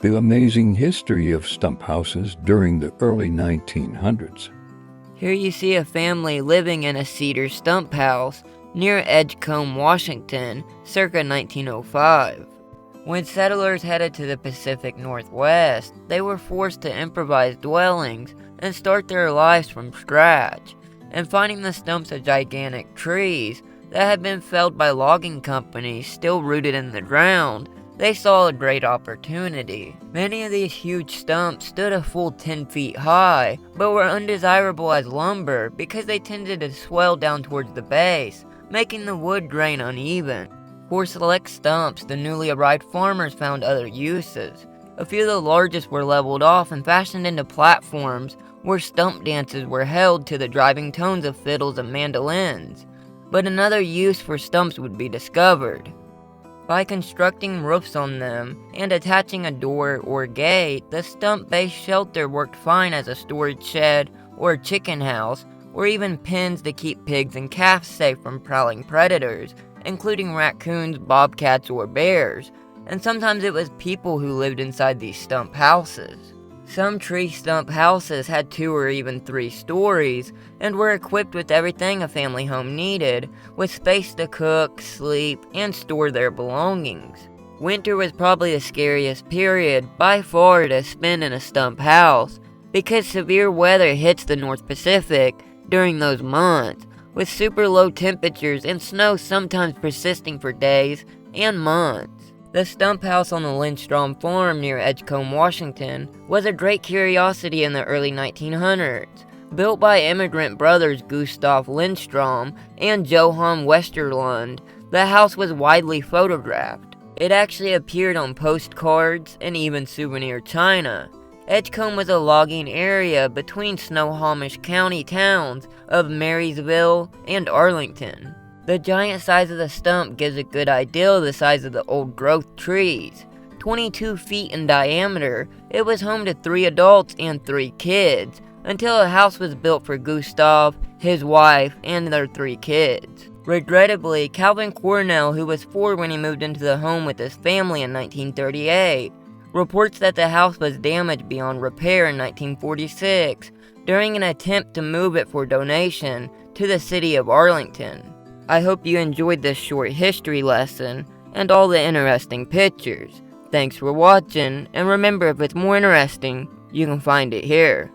The amazing history of stump houses during the early 1900s. Here you see a family living in a cedar stump house near Edgecombe, Washington, circa 1905. When settlers headed to the Pacific Northwest, they were forced to improvise dwellings and start their lives from scratch, and finding the stumps of gigantic trees that had been felled by logging companies still rooted in the ground, they saw a great opportunity. Many of these huge stumps stood a full 10 feet high, but were undesirable as lumber because they tended to swell down towards the base, making the wood grain uneven. For select stumps, the newly arrived farmers found other uses. A few of the largest were leveled off and fashioned into platforms where stump dances were held to the driving tones of fiddles and mandolins. But another use for stumps would be discovered. By constructing roofs on them and attaching a door or gate, the stump-based shelter worked fine as a storage shed or a chicken house, or even pens to keep pigs and calves safe from prowling predators, including raccoons, bobcats, or bears. And sometimes it was people who lived inside these stump houses. Some tree stump houses had 2 or even 3 stories and were equipped with everything a family home needed, with space to cook, sleep, and store their belongings. Winter was probably the scariest period by far to spend in a stump house, because severe weather hits the North Pacific during those months, with super low temperatures and snow sometimes persisting for days and months. The stump house on the Lindstrom farm near Edgecombe, Washington, was a great curiosity in the early 1900s. Built by immigrant brothers Gustav Lindstrom and Johann Westerlund, the house was widely photographed. It actually appeared on postcards and even souvenir china. Edgecombe was a logging area between Snohomish County towns of Marysville and Arlington. The giant size of the stump gives a good idea of the size of the old-growth trees. 22 feet in diameter, it was home to 3 adults and 3 kids, until a house was built for Gustav, his wife, and their 3 kids. Regrettably, Calvin Cornell, who was 4 when he moved into the home with his family in 1938, reports that the house was damaged beyond repair in 1946 during an attempt to move it for donation to the city of Arlington. I hope you enjoyed this short history lesson and all the interesting pictures. Thanks for watching, and remember, if it's more interesting, you can find it here.